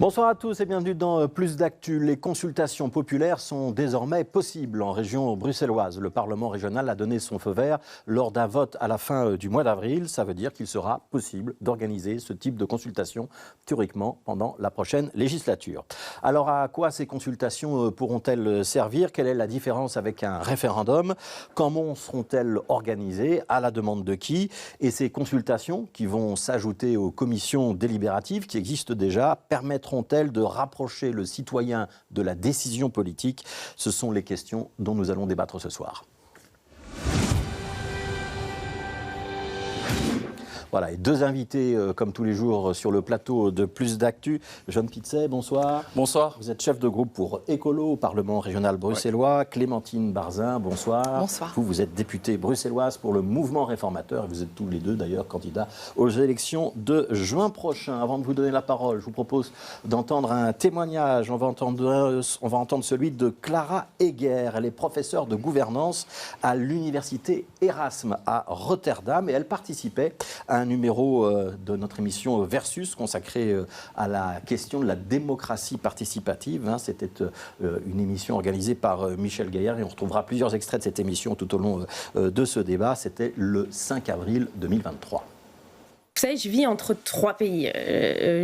Bonsoir à tous et bienvenue dans Plus d'Actu. Les consultations populaires sont désormais possibles en région bruxelloise. Le Parlement régional a donné son feu vert lors d'un vote à la fin du mois d'avril. Ça veut dire qu'il sera possible d'organiser ce type de consultation théoriquement pendant la prochaine législature. Alors à quoi ces consultations pourront-elles servir? Quelle est la différence avec un référendum? Comment seront-elles organisées? À la demande de qui? Et ces consultations qui vont s'ajouter aux commissions délibératives qui existent déjà permettront-elles de rapprocher le citoyen de la décision politique? Ce sont les questions dont nous allons débattre ce soir. Voilà, et deux invités, comme tous les jours, sur le plateau de Plus d'Actu. John Pitzey, bonsoir. Bonsoir. Vous êtes chef de groupe pour Écolo au Parlement régional bruxellois. Ouais. Clémentine Barzin, bonsoir. Bonsoir. Vous êtes députée bruxelloise pour le mouvement réformateur. Et vous êtes tous les deux, d'ailleurs, candidats aux élections de juin prochain. Avant de vous donner la parole, je vous propose d'entendre un témoignage. On va entendre celui de Clara Heger. Elle est professeure de gouvernance à l'université Erasme à Rotterdam. Et elle participait à un numéro de notre émission Versus consacré à la question de la démocratie participative. C'était une émission organisée par Michel Gaillard et on retrouvera plusieurs extraits de cette émission tout au long de ce débat. C'était le 5 avril 2023. Vous savez, je vis entre trois pays.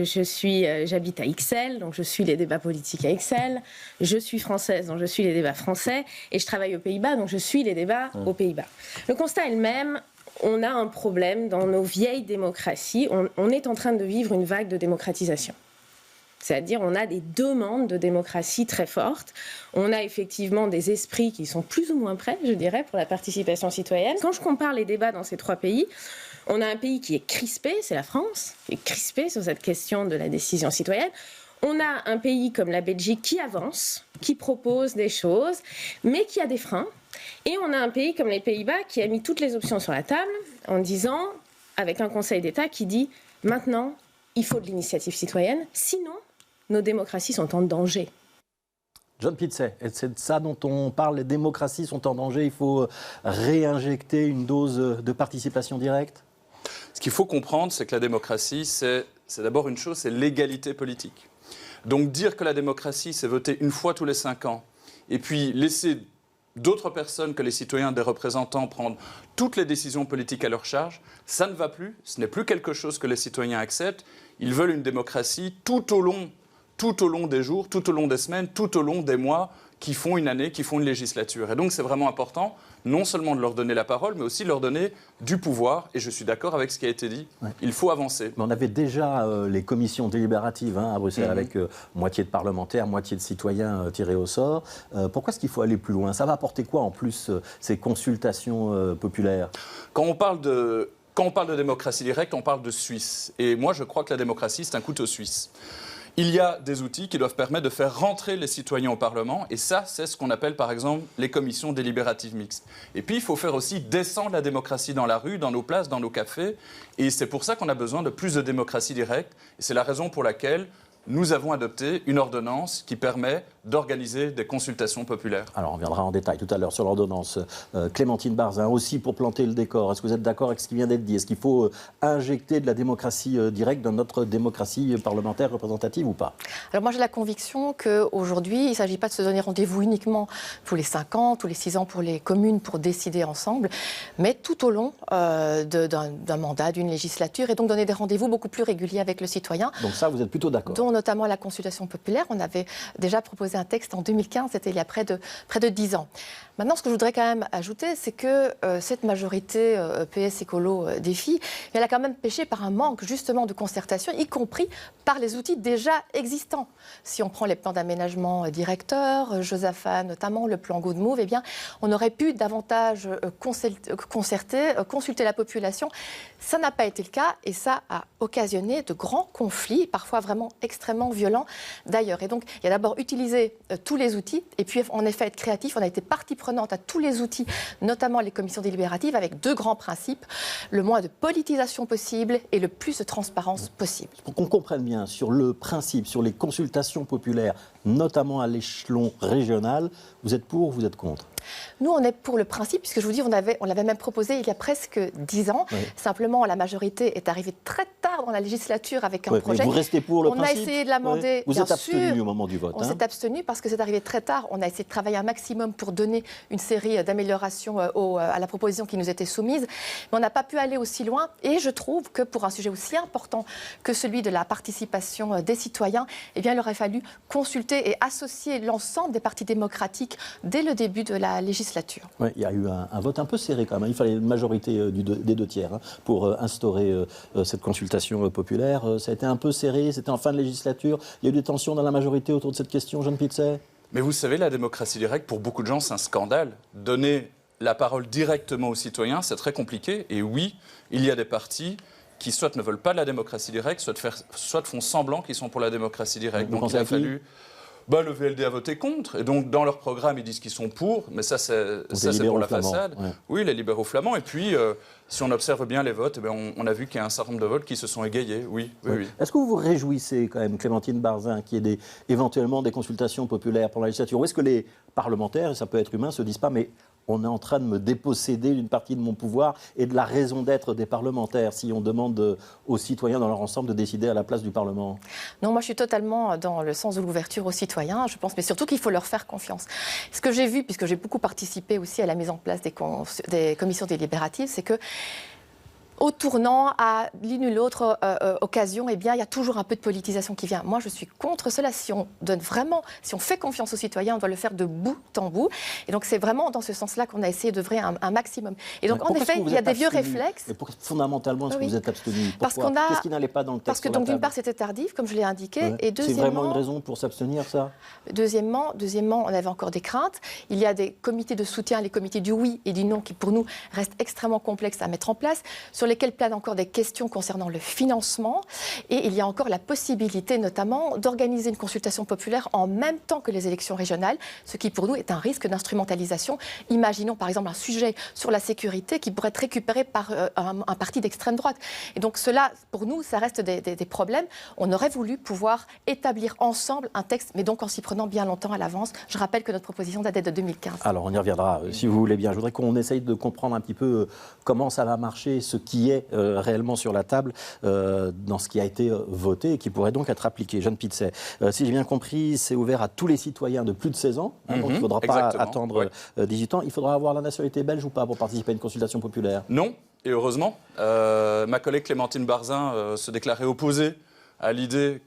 J'habite à Ixelles, donc je suis les débats politiques à Ixelles. Je suis française, donc je suis les débats français. Et je travaille aux Pays-Bas, donc je suis les débats aux Pays-Bas. Le constat est le même. On a un problème dans nos vieilles démocraties. On est en train de vivre une vague de démocratisation. C'est-à-dire on a des demandes de démocratie très fortes. On a effectivement des esprits qui sont plus ou moins prêts, je dirais, pour la participation citoyenne. Quand je compare les débats dans ces trois pays, on a un pays qui est crispé, c'est la France, qui est crispé sur cette question de la décision citoyenne. On a un pays comme la Belgique qui avance, qui propose des choses, mais qui a des freins. Et on a un pays comme les Pays-Bas qui a mis toutes les options sur la table en disant, avec un Conseil d'État qui dit « Maintenant, il faut de l'initiative citoyenne, sinon nos démocraties sont en danger ». John Pitzey, c'est de ça dont on parle, les démocraties sont en danger, il faut réinjecter une dose de participation directe? Ce qu'il faut comprendre, c'est que la démocratie, c'est d'abord une chose, c'est l'égalité politique. Donc dire que la démocratie, c'est voter une fois tous les 5 ans, et puis laisser d'autres personnes que les citoyens, des représentants, prendre toutes les décisions politiques à leur charge, ça ne va plus, ce n'est plus quelque chose que les citoyens acceptent. Ils veulent une démocratie tout au long des jours, tout au long des semaines, tout au long des mois qui font une année, qui font une législature. Et donc c'est vraiment important, non seulement de leur donner la parole, mais aussi de leur donner du pouvoir. Et je suis d'accord avec ce qui a été dit, il faut avancer. Mais on avait déjà les commissions délibératives à Bruxelles avec moitié de parlementaires, moitié de citoyens tirés au sort. Pourquoi est-ce qu'il faut aller plus loin? Ça va apporter quoi en plus ces consultations populaires? Quand on parle de démocratie directe, on parle de Suisse. Et moi je crois que la démocratie c'est un couteau suisse. Il y a des outils qui doivent permettre de faire rentrer les citoyens au Parlement. Et ça, c'est ce qu'on appelle par exemple les commissions délibératives mixtes. Et puis, il faut faire aussi descendre la démocratie dans la rue, dans nos places, dans nos cafés. Et c'est pour ça qu'on a besoin de plus de démocratie directe. Et c'est la raison pour laquelle nous avons adopté une ordonnance qui permet d'organiser des consultations populaires. Alors, on viendra en détail tout à l'heure sur l'ordonnance. Clémentine Barzin, aussi pour planter le décor, est-ce que vous êtes d'accord avec ce qui vient d'être dit? Est-ce qu'il faut injecter de la démocratie directe dans notre démocratie parlementaire représentative ou pas? Alors moi, j'ai la conviction qu'aujourd'hui, il ne s'agit pas de se donner rendez-vous uniquement tous les 5 ans, tous les 6 ans pour les communes pour décider ensemble, mais tout au long d'un mandat, d'une législature, et donc donner des rendez-vous beaucoup plus réguliers avec le citoyen. Donc ça, vous êtes plutôt d'accord? Notamment la consultation populaire. On avait déjà proposé un texte en 2015, c'était il y a près de 10 ans. Maintenant, ce que je voudrais quand même ajouter, c'est que cette majorité PS écolo défi, elle a quand même péché par un manque justement de concertation, y compris par les outils déjà existants. Si on prend les plans d'aménagement directeurs, Josaphat notamment, le plan Good Move, eh bien, on aurait pu davantage consulter la population. Ça n'a pas été le cas et ça a occasionné de grands conflits, parfois vraiment extrêmement violents d'ailleurs. Et donc, il y a d'abord utilisé tous les outils et puis en effet être créatif. On a été partie prenante à tous les outils, notamment les commissions délibératives, avec 2 grands principes, le moins de politisation possible et le plus de transparence possible. Pour qu'on comprenne bien, sur le principe, sur les consultations populaires, notamment à l'échelon régional. Vous êtes pour ou vous êtes contre ? Nous, on est pour le principe, puisque je vous dis, on l'avait même proposé il y a presque 10 ans. Oui. Simplement, la majorité est arrivée très tard dans la législature avec un projet. Mais vous restez pour le principe ? On a essayé de l'amender. Vous êtes abstenu au moment du vote. On s'est abstenu parce que c'est arrivé très tard. On a essayé de travailler un maximum pour donner une série d'améliorations à la proposition qui nous était soumise. Mais on n'a pas pu aller aussi loin. Et je trouve que pour un sujet aussi important que celui de la participation des citoyens, eh bien, il aurait fallu consulter et associer l'ensemble des partis démocratiques dès le début de la législature. Oui, il y a eu un vote un peu serré quand même. Il fallait une majorité des 2 tiers pour instaurer cette consultation populaire. Ça a été un peu serré, c'était en fin de législature. Il y a eu des tensions dans la majorité autour de cette question, Jean Pitzey ? Mais vous savez, la démocratie directe, pour beaucoup de gens, c'est un scandale. Donner la parole directement aux citoyens, c'est très compliqué. Et oui, il y a des partis qui soit ne veulent pas de la démocratie directe, soit font semblant qu'ils sont pour la démocratie directe. Donc il a fallu... le VLD a voté contre, et donc dans leur programme ils disent qu'ils sont pour, mais ça c'est pour la façade. Ouais. Oui, les libéraux flamands, et puis si on observe bien les votes, on a vu qu'il y a un certain nombre de votes qui se sont égayés, oui. Est-ce que vous vous réjouissez quand même, Clémentine Barzin, qu'il y ait éventuellement des consultations populaires pour la législature, ou est-ce que les parlementaires, et ça peut être humain, se disent pas, mais on est en train de me déposséder d'une partie de mon pouvoir et de la raison d'être des parlementaires si on demande aux citoyens dans leur ensemble de décider à la place du Parlement ? Non, moi je suis totalement dans le sens de l'ouverture aux citoyens, je pense, mais surtout qu'il faut leur faire confiance. Ce que j'ai vu, puisque j'ai beaucoup participé aussi à la mise en place des commissions délibératives, c'est que au tournant, à l'une ou l'autre occasion, eh bien, il y a toujours un peu de politisation qui vient. Moi, je suis contre cela. Si on fait confiance aux citoyens, on doit le faire de bout en bout. Et donc, c'est vraiment dans ce sens-là qu'on a essayé d'œuvrer un maximum. Et donc, en effet, il y a des vieux réflexes. Mais fondamentalement, est-ce que vous êtes abstenu ? Pourquoi ? Qu'est-ce qui n'allait pas dans le texte ? Parce que, donc, d'une part, c'était tardif, comme je l'ai indiqué. Et deuxièmement, c'est vraiment une raison pour s'abstenir, ça ? Deuxièmement, on avait encore des craintes. Il y a des comités de soutien, les comités du oui et du non, qui, pour nous, restent extrêmement complexes à mettre en place, sur lesquels planent encore des questions concernant le financement. Et il y a encore la possibilité, notamment, d'organiser une consultation populaire en même temps que les élections régionales, ce qui, pour nous, est un risque d'instrumentalisation. Imaginons, par exemple, un sujet sur la sécurité qui pourrait être récupéré par un parti d'extrême droite. Et donc, cela, pour nous, ça reste des problèmes. On aurait voulu pouvoir établir ensemble un texte, mais donc en s'y prenant bien longtemps à l'avance. Je rappelle que notre proposition datait de 2015. Alors, on y reviendra, si vous voulez bien. Je voudrais qu'on essaye de comprendre un petit peu comment ça va marcher, ce qui est réellement sur la table dans ce qui a été voté et qui pourrait donc être appliqué. Jeanne Pitzey, si j'ai bien compris, c'est ouvert à tous les citoyens de plus de 16 ans, donc il ne faudra pas attendre 18 ans. Il faudra avoir la nationalité belge ou pas pour participer à une consultation populaire ? Non, et heureusement. Ma collègue Clémentine Barzin se déclarait opposée à l'idée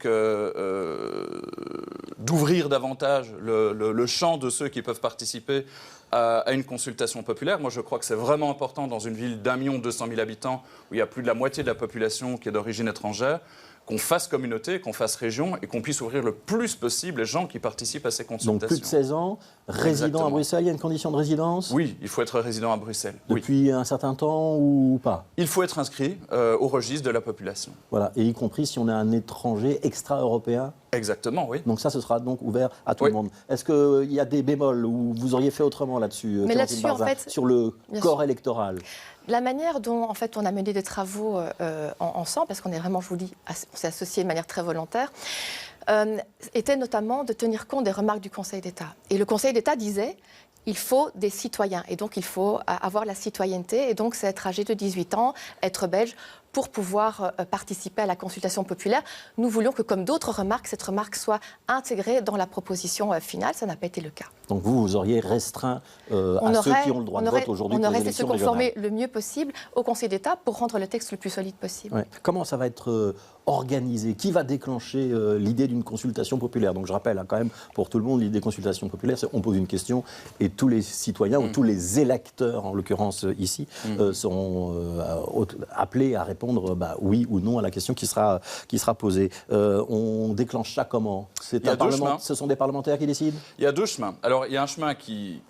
d'ouvrir davantage le champ de ceux qui peuvent participer à une consultation populaire. Moi, je crois que c'est vraiment important dans une ville d'1 200 000 habitants où il y a plus de la moitié de la population qui est d'origine étrangère, qu'on fasse communauté, qu'on fasse région et qu'on puisse ouvrir le plus possible les gens qui participent à ces consultations. Donc plus de 16 ans, résident à Bruxelles, il y a une condition de résidence ? Oui, il faut être résident à Bruxelles. Depuis un certain temps ou pas ? Il faut être inscrit au registre de la population. Voilà, et y compris si on est un étranger extra-européen ? Exactement, oui. Donc ça, ce sera donc ouvert à tout le monde. Est-ce qu'il y a des bémols ou vous auriez fait autrement là-dessus, Clémentine Barzin, en fait, sur le corps électoral ? La manière dont, en fait, on a mené des travaux ensemble, parce qu'on est vraiment, je vous dis, on s'est associés de manière très volontaire, était notamment de tenir compte des remarques du Conseil d'État. Et le Conseil d'État disait, il faut des citoyens, et donc il faut avoir la citoyenneté, et donc c'est être âgé de 18 ans, être belge, pour pouvoir participer à la consultation populaire. Nous voulions que, comme d'autres remarques, cette remarque soit intégrée dans la proposition finale. Ça n'a pas été le cas. Donc vous auriez restreint à ceux qui ont le droit de vote aujourd'hui pour les élections régionales. On aurait essayé de se conformer le mieux possible au Conseil d'État pour rendre le texte le plus solide possible. Ouais. Comment ça va être organisé ? Qui va déclencher l'idée d'une consultation populaire ? Donc je rappelle quand même pour tout le monde, l'idée des consultations populaires, c'est on pose une question et tous les citoyens ou tous les électeurs, en l'occurrence ici, seront appelés à répondre oui ou non à la question qui sera posée. On déclenche ça comment ? Ce sont des parlementaires qui décident ? Il y a 2 chemins. Alors, il y a un chemin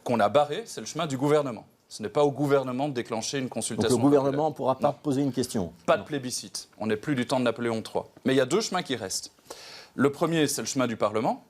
qu'on a barré, c'est le chemin du gouvernement. Ce n'est pas au gouvernement de déclencher une consultation. Donc le gouvernement ne pourra pas poser une question ? Pas de plébiscite. On n'est plus du temps de Napoléon III. Mais il y a 2 chemins qui restent. Le premier, c'est le chemin du Parlement,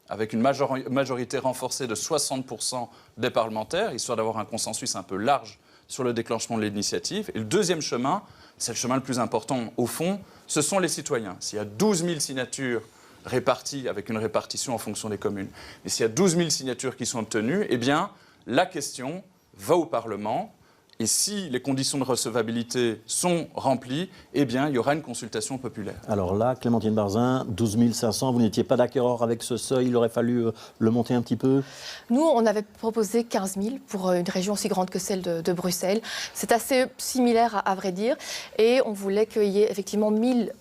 avec une majorité renforcée de 60% des parlementaires, histoire d'avoir un consensus un peu large sur le déclenchement de l'initiative. Et le deuxième chemin, c'est le chemin le plus important au fond, ce sont les citoyens. S'il y a 12 000 signatures répartis avec une répartition en fonction des communes. Mais s'il y a 12 000 signatures qui sont obtenues, eh bien, la question va au Parlement. Et si les conditions de recevabilité sont remplies, eh bien, il y aura une consultation populaire. Alors là, Clémentine Barzin, 12 500, vous n'étiez pas d'accord avec ce seuil, il aurait fallu le monter un petit peu? Nous, on avait proposé 15 000 pour une région aussi grande que celle de Bruxelles. C'est assez similaire, à vrai dire. Et on voulait qu'il y ait effectivement 1000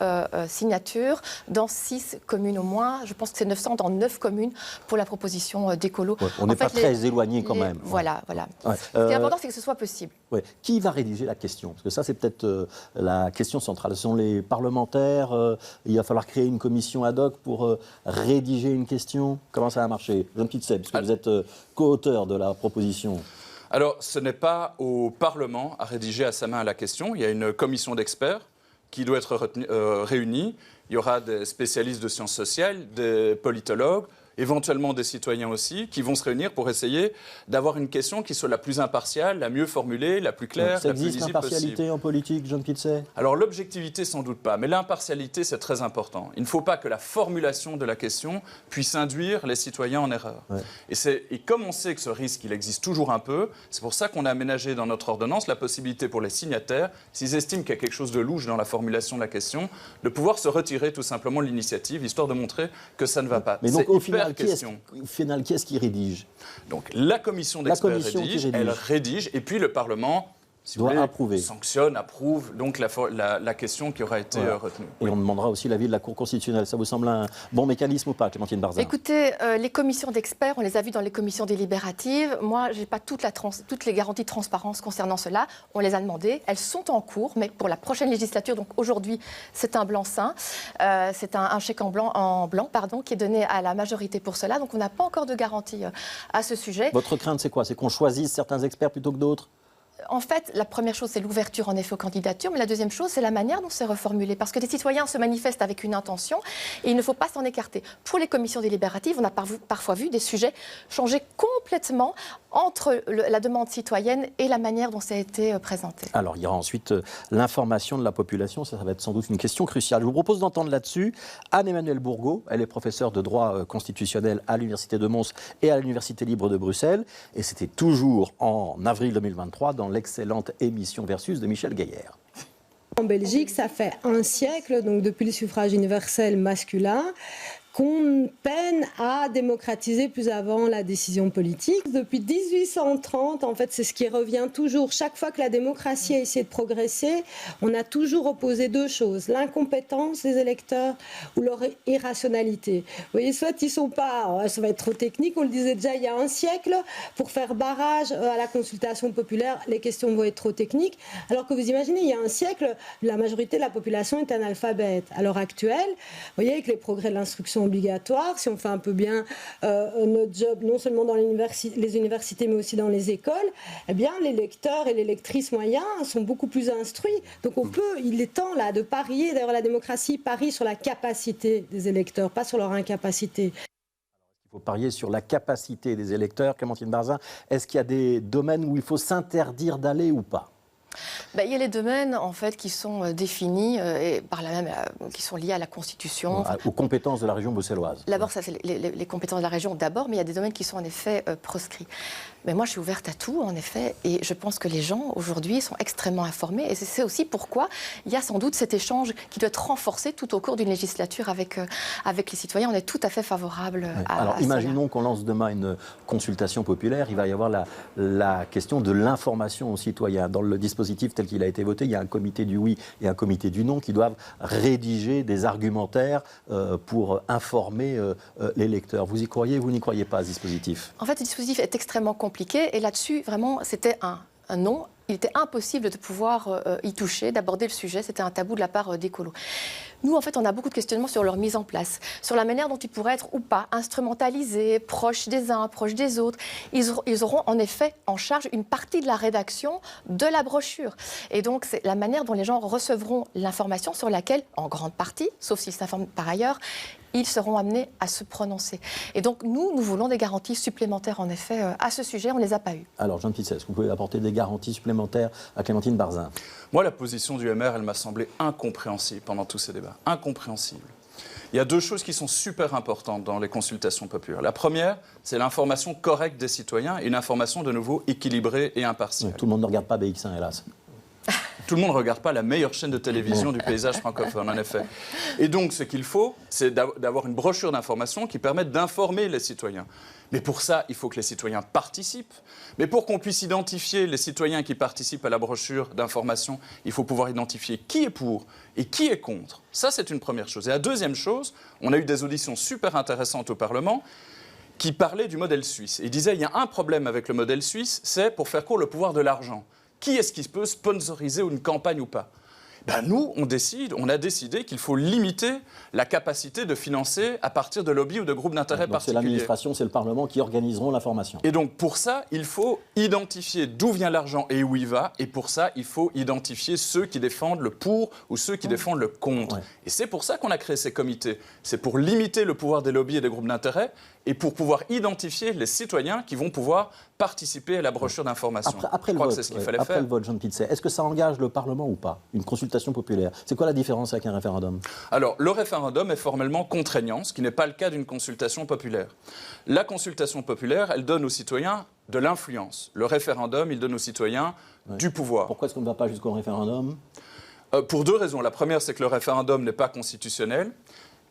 signatures dans 6 communes au moins. Je pense que c'est 900 dans 9 communes pour la proposition d'écolo. Ouais, on n'est pas très éloigné quand même. Voilà, voilà. Ouais. Ce qui est important, c'est que ce soit possible. Ouais. Qui va rédiger la question? Parce que ça, c'est peut-être la question centrale. Ce sont les parlementaires. Il va falloir créer une commission ad hoc pour rédiger une question. Comment ça va marcher? Jean-Pierre Seb, puisque vous êtes co-auteur de la proposition. Alors, ce n'est pas au Parlement à rédiger à sa main la question. Il y a une commission d'experts qui doit être réunie. Il y aura des spécialistes de sciences sociales, des politologues, éventuellement des citoyens aussi, qui vont se réunir pour essayer d'avoir une question qui soit la plus impartiale, la mieux formulée, la plus claire, Ça la plus existe lisible l'impartialité possible. en politique, Jean Pitzet? Alors l'objectivité sans doute pas, mais l'impartialité c'est très important. Il ne faut pas que la formulation de la question puisse induire les citoyens en erreur. Ouais. Et comme on sait que ce risque il existe toujours un peu, c'est pour ça qu'on a aménagé dans notre ordonnance la possibilité pour les signataires, s'ils estiment qu'il y a quelque chose de louche dans la formulation de la question, de pouvoir se retirer tout simplement de l'initiative, histoire de montrer que ça ne va pas. Mais donc au final, qui est-ce qui rédige? Donc la commission d'experts rédige, elle rédige, et puis le Parlement si doit approuver. Sanctionne, approuve donc la question qui aura été retenue. Et on demandera aussi l'avis de la Cour constitutionnelle. Ça vous semble un bon mécanisme ou pas, Clémentine Barzin? Écoutez, les commissions d'experts, on les a vues dans les commissions délibératives. Moi, je n'ai pas toutes les garanties de transparence concernant cela. On les a demandées. Elles sont en cours, mais pour la prochaine législature, donc aujourd'hui, c'est un blanc-seing. C'est un chèque en blanc, qui est donné à la majorité pour cela. Donc on n'a pas encore de garantie à ce sujet. Votre crainte, c'est quoi? C'est qu'on choisisse certains experts plutôt que d'autres? En fait, la première chose, c'est l'ouverture en effet aux candidatures, mais la deuxième chose, c'est la manière dont c'est reformulé. Parce que les citoyens se manifestent avec une intention et il ne faut pas s'en écarter. Pour les commissions délibératives, on a parfois vu des sujets changer complètement entre la demande citoyenne et la manière dont ça a été présenté. Alors, il y aura ensuite l'information de la population. Ça va être sans doute une question cruciale. Je vous propose d'entendre là-dessus Anne-Emmanuelle Bourgault. Elle est professeure de droit constitutionnel à l'Université de Mons et à l'Université libre de Bruxelles. Et c'était toujours en avril 2023 dans l'excellente émission Versus de Michel Gaillard. En Belgique, ça fait un siècle, donc depuis le suffrage universel masculin, qu'on peine à démocratiser plus avant la décision politique. Depuis 1830, en fait, c'est ce qui revient toujours. Chaque fois que la démocratie a essayé de progresser, on a toujours opposé deux choses. L'incompétence des électeurs ou leur irrationalité. Vous voyez, soit ils sont pas, ça va être trop technique, on le disait déjà il y a un siècle, pour faire barrage à la consultation populaire, les questions vont être trop techniques. Alors que vous imaginez, il y a un siècle, la majorité de la population est analphabète. À l'heure actuelle, vous voyez, avec les progrès de l'instruction obligatoire, si on fait un peu bien notre job, non seulement dans les universités, mais aussi dans les écoles, eh bien, les lecteurs et les lectrices moyens sont beaucoup plus instruits. Donc, il est temps là de parier. D'ailleurs, la démocratie parie sur la capacité des électeurs, pas sur leur incapacité. Il faut parier sur la capacité des électeurs. Clémentine Barzin, est-ce qu'il y a des domaines où il faut s'interdire d'aller ou pas? Il y a les domaines en fait qui sont définis et par là même qui sont liés à la Constitution. Aux compétences de la région bruxelloise. D'abord, ça c'est les compétences de la région d'abord, mais il y a des domaines qui sont en effet proscrits. Mais moi, je suis ouverte à tout, en effet, et je pense que les gens aujourd'hui sont extrêmement informés. Et c'est aussi pourquoi il y a sans doute cet échange qui doit être renforcé tout au cours d'une législature avec les citoyens. On est tout à fait favorable à Alors, imaginons qu'on lance demain une consultation populaire. Il va y avoir la question de l'information aux citoyens. Dans le dispositif tel qu'il a été voté, il y a un comité du oui et un comité du non qui doivent rédiger des argumentaires pour informer les lecteurs. Vous y croyez, vous n'y croyez pas à ce dispositif? En fait, ce dispositif est extrêmement compliqué et là-dessus, vraiment, c'était un non. Il était impossible de pouvoir y toucher, d'aborder le sujet. C'était un tabou de la part d'écolos. Nous, en fait, on a beaucoup de questionnements sur leur mise en place, sur la manière dont ils pourraient être ou pas instrumentalisés, proches des uns, proches des autres. Ils auront en effet en charge une partie de la rédaction de la brochure. Et donc, c'est la manière dont les gens recevront l'information sur laquelle, en grande partie, sauf s'ils s'informent par ailleurs, ils seront amenés à se prononcer. Et donc, nous voulons des garanties supplémentaires, en effet, à ce sujet. On ne les a pas eues. Alors, Jean Pitzet, est-ce que vous pouvez apporter des garanties supplémentaires à Clémentine Barzin? Moi, la position du MR, elle m'a semblé incompréhensible pendant tous ces débats. Incompréhensible. Il y a deux choses qui sont super importantes dans les consultations populaires. La première, c'est l'information correcte des citoyens et une information de nouveau équilibrée et impartiale. Oui, tout le monde ne regarde pas BX1, hélas. Tout le monde ne regarde pas la meilleure chaîne de télévision du paysage francophone, en effet. Et donc, ce qu'il faut, c'est d'avoir une brochure d'information qui permette d'informer les citoyens. Mais pour ça, il faut que les citoyens participent. Mais pour qu'on puisse identifier les citoyens qui participent à la brochure d'information, il faut pouvoir identifier qui est pour et qui est contre. Ça, c'est une première chose. Et la deuxième chose, on a eu des auditions super intéressantes au Parlement qui parlaient du modèle suisse. Et ils disaient, il y a un problème avec le modèle suisse, c'est, pour faire court, le pouvoir de l'argent. Qui est-ce qui peut sponsoriser une campagne ou pas ? Nous, on a décidé qu'il faut limiter la capacité de financer à partir de lobbies ou de groupes d'intérêt particuliers. C'est l'administration, c'est le Parlement qui organiseront l'information. Et donc, pour ça, il faut identifier d'où vient l'argent et où il va. Et pour ça, il faut identifier ceux qui défendent le pour ou ceux qui défendent le contre. Ouais. Et c'est pour ça qu'on a créé ces comités. C'est pour limiter le pouvoir des lobbies et des groupes d'intérêt et pour pouvoir identifier les citoyens qui vont pouvoir participer à la brochure d'information. Après le vote, Jean Pitzey, est-ce que ça engage le Parlement ou pas ? Une consultation populaire. C'est quoi la différence avec un référendum ? Alors, le référendum est formellement contraignant, ce qui n'est pas le cas d'une consultation populaire. La consultation populaire, elle donne aux citoyens de l'influence. Le référendum, il donne aux citoyens du pouvoir. Pourquoi est-ce qu'on ne va pas jusqu'au référendum ? Pour deux raisons. La première, c'est que le référendum n'est pas constitutionnel.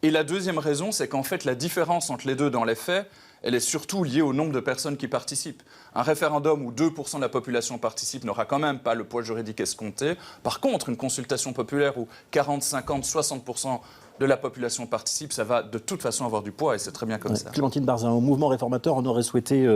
Et la deuxième raison, c'est qu'en fait, la différence entre les deux dans les faits, elle est surtout liée au nombre de personnes qui participent. Un référendum où 2% de la population participe n'aura quand même pas le poids juridique escompté. Par contre, une consultation populaire où 40, 50, 60% de la population participe, ça va de toute façon avoir du poids et c'est très bien comme ça. Clémentine Barzin, au mouvement réformateur, on aurait souhaité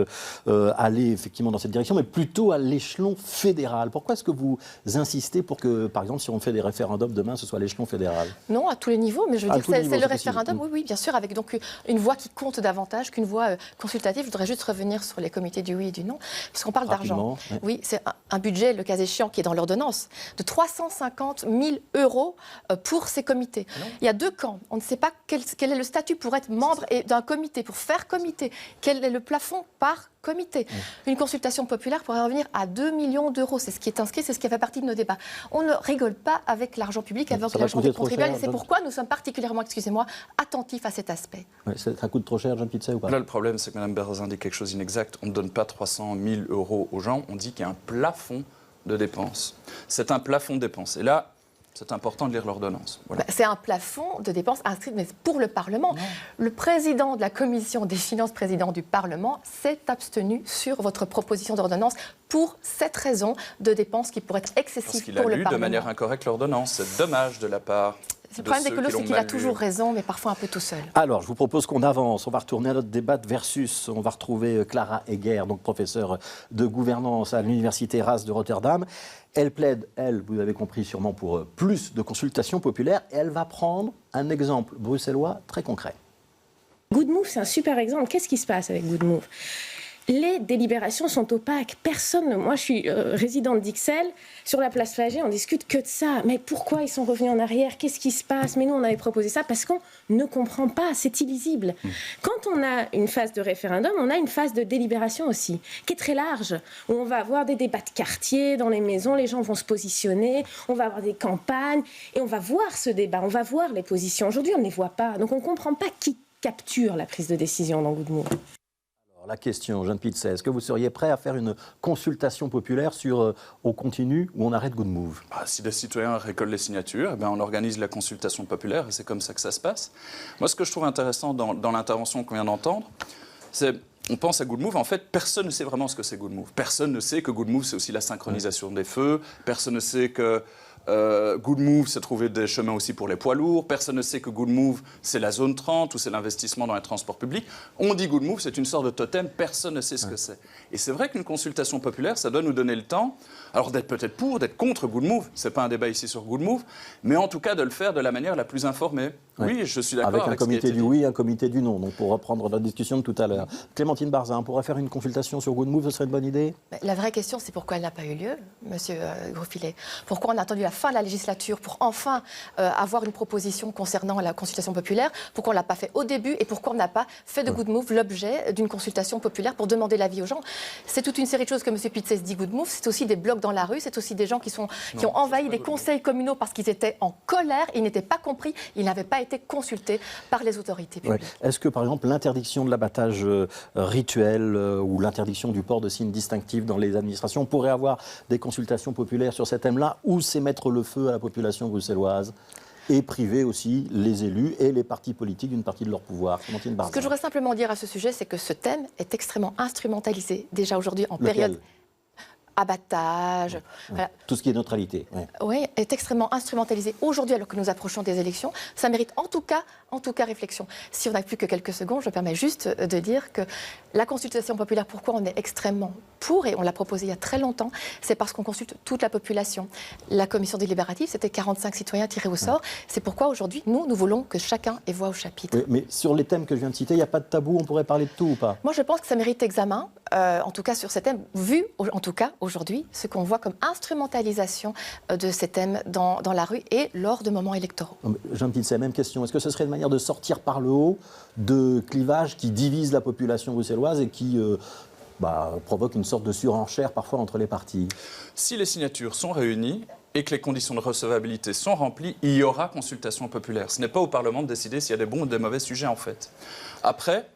aller effectivement dans cette direction, mais plutôt à l'échelon fédéral. Pourquoi est-ce que vous insistez pour que, par exemple, si on fait des référendums demain, ce soit à l'échelon fédéral ? Non, à tous les niveaux, mais je veux dire, c'est le référendum, oui, bien sûr, avec donc une voix qui compte davantage qu'une voix consultative. Je voudrais juste revenir sur les comités du oui et du non, puisqu'on parle d'argent. Ouais. Oui, c'est un budget, le cas échéant, qui est dans l'ordonnance, de 350 000 € pour ces comités. Il y a deux camps. On ne sait pas quel est le statut pour être membre d'un comité, pour faire comité. Quel est le plafond par comité. Une consultation populaire pourrait revenir à 2 millions d'euros. C'est ce qui est inscrit, c'est ce qui fait partie de nos débats. On ne rigole pas avec l'argent public, avec l'argent des contribuables. Et c'est pourquoi nous sommes particulièrement, attentifs à cet aspect. Ouais, ça coûte trop cher, Jean Pitzey, ou pas ? Là, le problème, c'est que Mme Barzin dit quelque chose d'inexact. On ne donne pas 300 000 € aux gens. On dit qu'il y a un plafond de dépenses. C'est un plafond de dépenses. Et là, c'est important de lire l'ordonnance. Voilà. C'est un plafond de dépenses inscrit, mais pour le Parlement. Non. Le président de la Commission des finances, président du Parlement, s'est abstenu sur votre proposition d'ordonnance pour cette raison de dépenses qui pourraient être excessives pour le Parlement. Parce qu'il a lu de manière incorrecte l'ordonnance. C'est dommage de la part. Le problème d'écolo, c'est qu'il a toujours raison, mais parfois un peu tout seul. Alors, je vous propose qu'on avance. On va retourner à notre débat de versus. On va retrouver Clara Egger, donc professeure de gouvernance à l'Université Erasme de Rotterdam. Elle plaide, vous avez compris sûrement, pour plus de consultations populaires. Et elle va prendre un exemple bruxellois très concret. Good Move, c'est un super exemple. Qu'est-ce qui se passe avec Good Move ? Les délibérations sont opaques. Moi, je suis résidente d'Ixelles. Sur la place Flagey, on discute que de ça. Mais pourquoi ils sont revenus en arrière ? Qu'est-ce qui se passe ? Mais nous, on avait proposé ça parce qu'on ne comprend pas. C'est illisible. Quand on a une phase de référendum, on a une phase de délibération aussi, qui est très large, où on va avoir des débats de quartier dans les maisons, les gens vont se positionner, on va avoir des campagnes, et on va voir ce débat, on va voir les positions. Aujourd'hui, on ne les voit pas. Donc, on ne comprend pas qui capture la prise de décision dans Good Move. La question, Jeanne Pitzey, est-ce que vous seriez prêt à faire une consultation populaire sur au continu où on arrête Good Move ? Si des citoyens récoltent les signatures, on organise la consultation populaire et c'est comme ça que ça se passe. Moi, ce que je trouve intéressant dans l'intervention qu'on vient d'entendre, c'est on pense à Good Move. En fait, personne ne sait vraiment ce que c'est Good Move. Personne ne sait que Good Move, c'est aussi la synchronisation des feux. Personne ne sait que Good Move, c'est trouver des chemins aussi pour les poids lourds. Personne ne sait que Good Move, c'est la zone 30 ou c'est l'investissement dans les transports publics. On dit Good Move, c'est une sorte de totem. Personne ne sait ce que c'est. Et c'est vrai qu'une consultation populaire, ça doit nous donner le temps, alors d'être peut-être pour, d'être contre Good Move. C'est pas un débat ici sur Good Move, mais en tout cas de le faire de la manière la plus informée. Oui, je suis d'accord avec un comité du oui, un comité du non. Donc pour reprendre la discussion de tout à l'heure. Clémentine Barzin, on pourrait faire une consultation sur Good Move, ce serait une bonne idée ? La vraie question, c'est pourquoi elle n'a pas eu lieu, Monsieur Grosfilet. Pourquoi on a attendu la fin de la législature pour enfin avoir une proposition concernant la consultation populaire ? Pourquoi on ne l'a pas fait au début et pourquoi on n'a pas fait de Good Move l'objet d'une consultation populaire pour demander l'avis aux gens ? C'est toute une série de choses que M. Pitzey dit Good Move. C'est aussi des blocs dans la rue, c'est aussi des gens qui ont envahi des conseils communaux parce qu'ils étaient en colère, ils n'étaient pas compris, ils n'avaient pas été été consultés par les autorités publiques. Ouais. Est-ce que, par exemple, l'interdiction de l'abattage rituel ou l'interdiction du port de signes distinctifs dans les administrations pourrait avoir des consultations populaires sur ces thèmes-là, ou c'est mettre le feu à la population bruxelloise et priver aussi les élus et les partis politiques d'une partie de leur pouvoir? Clémentine Barzin. Ce que je voudrais simplement dire à ce sujet, c'est que ce thème est extrêmement instrumentalisé déjà aujourd'hui en période abattage. Ouais. Voilà. Tout ce qui est neutralité. Ouais. Oui, est extrêmement instrumentalisé aujourd'hui alors que nous approchons des élections. Ça mérite en tout cas réflexion. Si on n'a plus que quelques secondes, je me permets juste de dire que la consultation populaire, pourquoi on est extrêmement pour, et on l'a proposé il y a très longtemps, c'est parce qu'on consulte toute la population. La commission délibérative, c'était 45 citoyens tirés au sort. C'est pourquoi aujourd'hui, nous voulons que chacun ait voix au chapitre. Oui, mais sur les thèmes que je viens de citer, il n'y a pas de tabou, on pourrait parler de tout ou pas? Moi, je pense que ça mérite examen, en tout cas sur ces thèmes, vu en tout cas aujourd'hui ce qu'on voit comme instrumentalisation de ces thèmes dans la rue et lors de moments électoraux. Jean Petit, c'est la même question. Est-ce que ce serait une manière de sortir par le haut de clivages qui divisent la population bruxelloise et qui provoquent une sorte de surenchère parfois entre les partis? Si les signatures sont réunies et que les conditions de recevabilité sont remplies, il y aura consultation populaire. Ce n'est pas au Parlement de décider s'il y a des bons ou des mauvais sujets en fait. Après,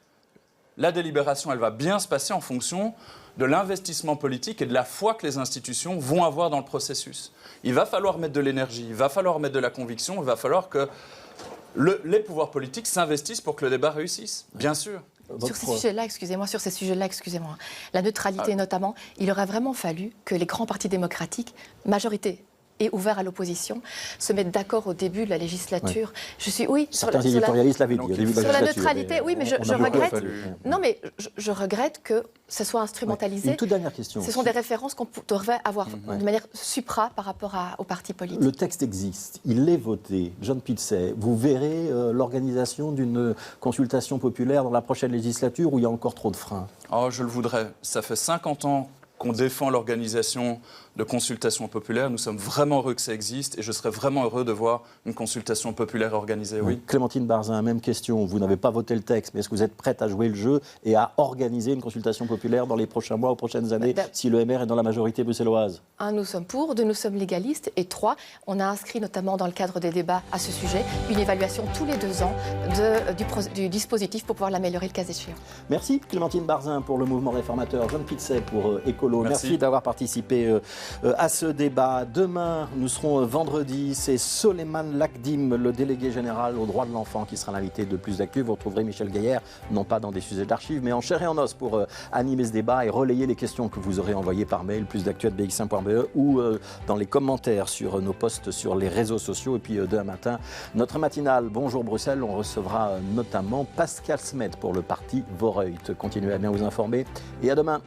la délibération, elle va bien se passer en fonction de l'investissement politique et de la foi que les institutions vont avoir dans le processus. Il va falloir mettre de l'énergie, il va falloir mettre de la conviction, il va falloir que les pouvoirs politiques s'investissent pour que le débat réussisse, bien sûr. Sur ces sujets-là, la neutralité notamment, il aurait vraiment fallu que les grands partis démocratiques, majorité et ouverts à l'opposition, se mettent d'accord au début de la législature. Ouais. Je suis, oui, certains éditorialistes l'avaient dit au début de la sur la législature. neutralité, oui, mais je regrette. Non, mais je regrette que ce soit instrumentalisé. Une toute dernière question. Ce sont des références qu'on devrait avoir de manière supra par rapport aux partis politiques. Le texte existe, il est voté. John Pitzey, vous verrez l'organisation d'une consultation populaire dans la prochaine législature où il y a encore trop de freins? Oh, je le voudrais. Ça fait 50 ans qu'on défend l'organisation de consultations populaires. Nous sommes vraiment heureux que ça existe et je serais vraiment heureux de voir une consultation populaire organisée. Oui. Clémentine Barzin, même question. Vous n'avez pas voté le texte, mais est-ce que vous êtes prête à jouer le jeu et à organiser une consultation populaire dans les prochains mois ou prochaines années si le MR est dans la majorité bruxelloise? 1, nous sommes pour. 2, nous sommes légalistes. Et 3, on a inscrit notamment dans le cadre des débats à ce sujet une évaluation tous les 2 ans du dispositif pour pouvoir l'améliorer le cas échéant. Merci Clémentine Barzin pour le mouvement réformateur, John Pitzey pour Écolo. Merci d'avoir participé à ce débat. Demain, nous serons vendredi, c'est Soleiman Lakdim, le délégué général aux droits de l'enfant, qui sera l'invité de Plus d'Actu. Vous retrouverez Michel Gaillard, non pas dans des sujets d'archives, mais en chair et en os pour animer ce débat et relayer les questions que vous aurez envoyées par mail, plusdactu@bx1.be ou dans les commentaires sur nos posts sur les réseaux sociaux. Et puis demain matin, notre matinale Bonjour Bruxelles, on recevra notamment Pascal Smet pour le parti Voreut. Continuez à bien vous informer et à demain.